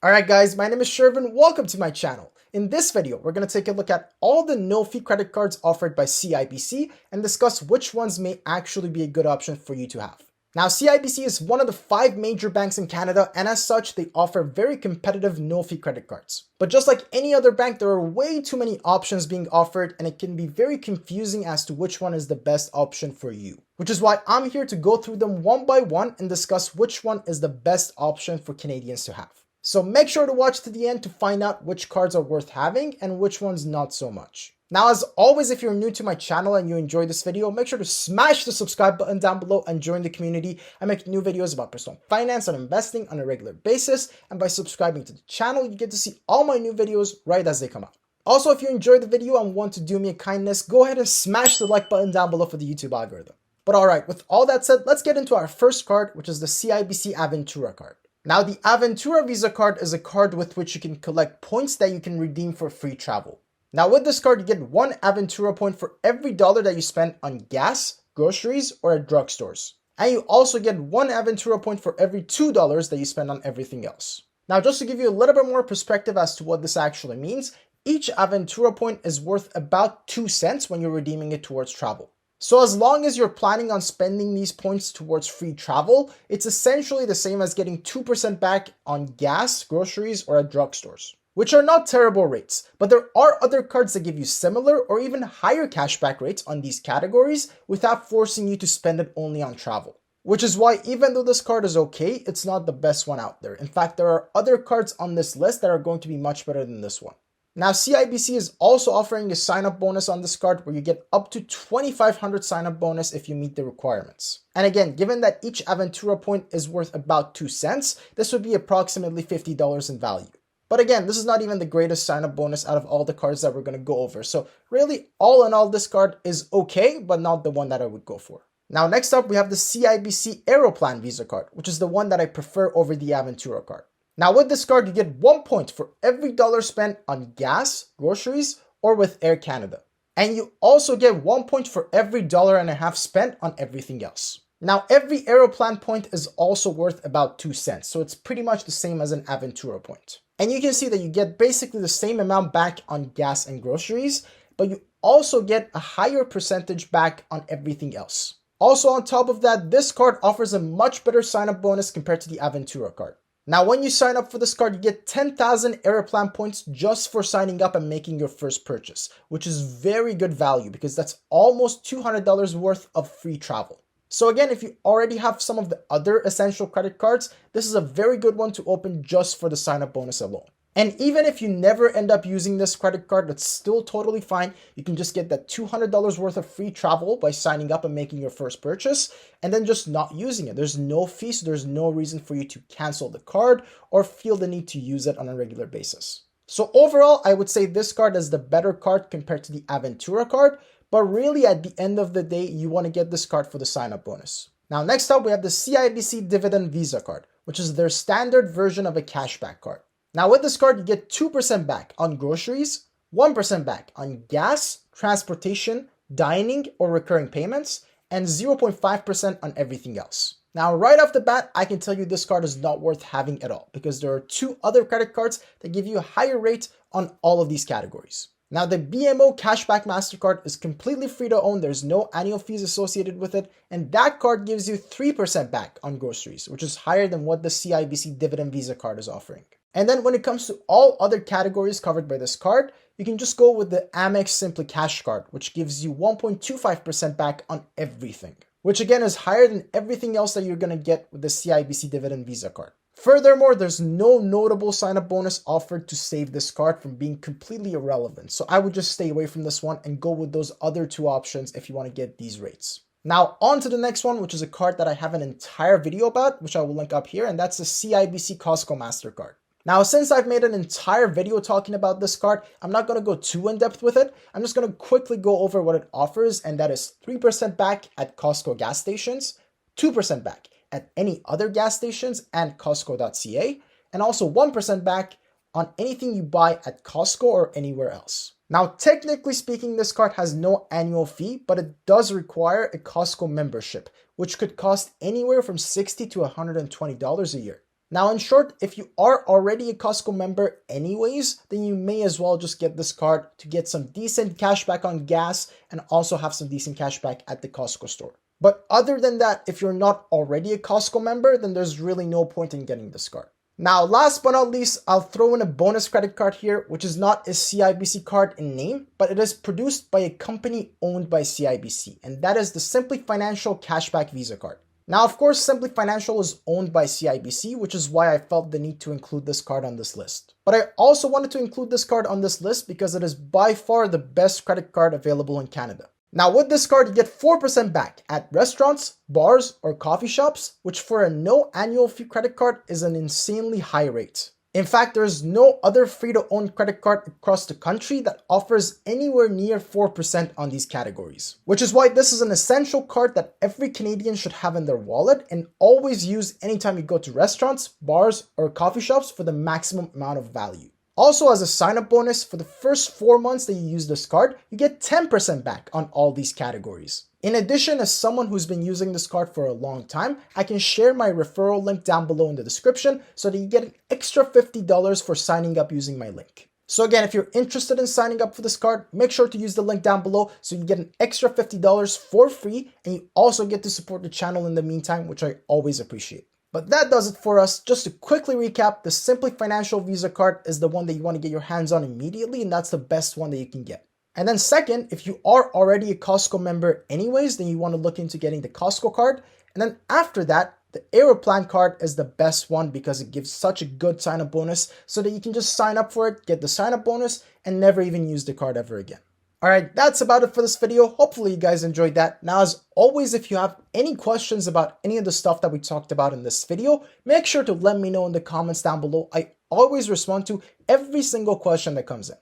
Alright guys, my name is Shervin. Welcome to my channel. In this video, we're going to take a look at all the no-fee credit cards offered by CIBC and discuss which ones may actually be a good option for you to have. Now, CIBC is one of the 5 major banks in Canada, and as such, they offer very competitive no-fee credit cards. But just like any other bank, there are way too many options being offered, and it can be very confusing as to which one is the best option for you. Which is why I'm here to go through them one by one and discuss which one is the best option for Canadians to have. So make sure to watch to the end to find out which cards are worth having and which ones not so much. Now, as always, if you're new to my channel and you enjoyed this video, make sure to smash the subscribe button down below and join the community. I make new videos about personal finance and investing on a regular basis, and by subscribing to the channel, you get to see all my new videos right as they come out. Also, if you enjoyed the video and want to do me a kindness, go ahead and smash the like button down below for the YouTube algorithm. But alright, with all that said, let's get into our first card, which is the CIBC Aventura card. Now, the Aventura VISA Card is a card with which you can collect points that you can redeem for free travel. Now, with this card, you get 1 Aventura point for every dollar that you spend on gas, groceries, or at drugstores. And you also get 1 Aventura point for every $2 that you spend on everything else. Now, just to give you a little bit more perspective as to what this actually means, each Aventura point is worth about 2 cents when you're redeeming it towards travel. So as long as you're planning on spending these points towards free travel, it's essentially the same as getting 2% back on gas, groceries, or at drugstores, which are not terrible rates. But there are other cards that give you similar or even higher cashback rates on these categories without forcing you to spend it only on travel. Which is why even though this card is okay, it's not the best one out there. In fact, there are other cards on this list that are going to be much better than this one. Now, CIBC is also offering a sign-up bonus on this card where you get up to 2,500 sign-up bonus if you meet the requirements. And again, given that each Aventura point is worth about 2 cents, this would be approximately $50 in value. But again, this is not even the greatest sign-up bonus out of all the cards that we're going to go over. So really, all in all, this card is okay, but not the one that I would go for. Now, next up, we have the CIBC Aeroplan VISA Card, which is the one that I prefer over the Aventura card. Now, with this card, you get 1 point for every dollar spent on gas, groceries, or with Air Canada. And you also get 1 point for every $1.50 spent on everything else. Now, every Aeroplan point is also worth about 2 cents, so it's pretty much the same as an Aventura point. And you can see that you get basically the same amount back on gas and groceries, but you also get a higher percentage back on everything else. Also, on top of that, this card offers a much better sign-up bonus compared to the Aventura card. Now, when you sign up for this card, you get 10,000 Aeroplan points just for signing up and making your first purchase, which is very good value because that's almost $200 worth of free travel. So again, if you already have some of the other essential credit cards, this is a very good one to open just for the sign-up bonus alone. And even if you never end up using this credit card, that's still totally fine. You can just get that $200 worth of free travel by signing up and making your first purchase and then just not using it. There's no fee, so there's no reason for you to cancel the card or feel the need to use it on a regular basis. So overall, I would say this card is the better card compared to the Aventura card, but really at the end of the day, you want to get this card for the sign-up bonus. Now, next up, we have the CIBC Dividend VISA Card, which is their standard version of a cashback card. Now, with this card, you get 2% back on groceries, 1% back on gas, transportation, dining, or recurring payments, and 0.5% on everything else. Now, right off the bat, I can tell you this card is not worth having at all because there are 2 other credit cards that give you a higher rate on all of these categories. Now, the BMO Cashback Mastercard is completely free to own. There's no annual fees associated with it. And that card gives you 3% back on groceries, which is higher than what the CIBC Dividend Visa Card is offering. And then when it comes to all other categories covered by this card, you can just go with the Amex Simplii Cash Card, which gives you 1.25% back on everything, which again is higher than everything else that you're going to get with the CIBC Dividend Visa Card. Furthermore, there's no notable sign-up bonus offered to save this card from being completely irrelevant. So I would just stay away from this one and go with those other 2 options if you want to get these rates. Now, on to the next one, which is a card that I have an entire video about, which I will link up here, and that's the CIBC Costco Mastercard. Now, since I've made an entire video talking about this card, I'm not going to go too in-depth with it. I'm just going to quickly go over what it offers, and that is 3% back at Costco gas stations, 2% back at any other gas stations and Costco.ca, and also 1% back on anything you buy at Costco or anywhere else. Now, technically speaking, this card has no annual fee, but it does require a Costco membership, which could cost anywhere from $60 to $120 a year. Now, in short, if you are already a Costco member anyways, then you may as well just get this card to get some decent cash back on gas and also have some decent cash back at the Costco store. But other than that, if you're not already a Costco member, then there's really no point in getting this card. Now, last but not least, I'll throw in a bonus credit card here, which is not a CIBC card in name, but it is produced by a company owned by CIBC, and that is the Simplii Financial Cashback Visa Card. Now, of course, Simplii Financial is owned by CIBC, which is why I felt the need to include this card on this list. But I also wanted to include this card on this list because it is by far the best credit card available in Canada. Now, with this card, you get 4% back at restaurants, bars, or coffee shops, which for a no annual fee credit card is an insanely high rate. In fact, there's no other free-to-own credit card across the country that offers anywhere near 4% on these categories, which is why this is an essential card that every Canadian should have in their wallet and always use anytime you go to restaurants, bars, or coffee shops for the maximum amount of value. Also, as a sign-up bonus, for the first 4 months that you use this card, you get 10% back on all these categories. In addition, as someone who's been using this card for a long time, I can share my referral link down below in the description so that you get an extra $50 for signing up using my link. So again, if you're interested in signing up for this card, make sure to use the link down below so you get an extra $50 for free, and you also get to support the channel in the meantime, which I always appreciate. But that does it for us. Just to quickly recap, the Simplii Financial Visa Card is the one that you want to get your hands on immediately, and that's the best one that you can get. And then second, if you are already a Costco member anyways, then you want to look into getting the Costco card. And then after that, the Aeroplan card is the best one because it gives such a good sign-up bonus so that you can just sign up for it, get the sign-up bonus, and never even use the card ever again. Alright, that's about it for this video. Hopefully you guys enjoyed that. Now, as always, if you have any questions about any of the stuff that we talked about in this video, make sure to let me know in the comments down below. I always respond to every single question that comes in.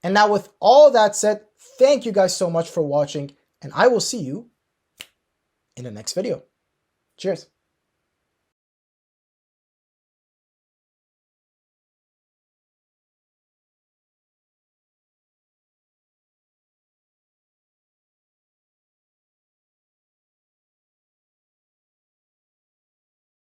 And now with all that said, thank you guys so much for watching, and I will see you in the next video. Cheers.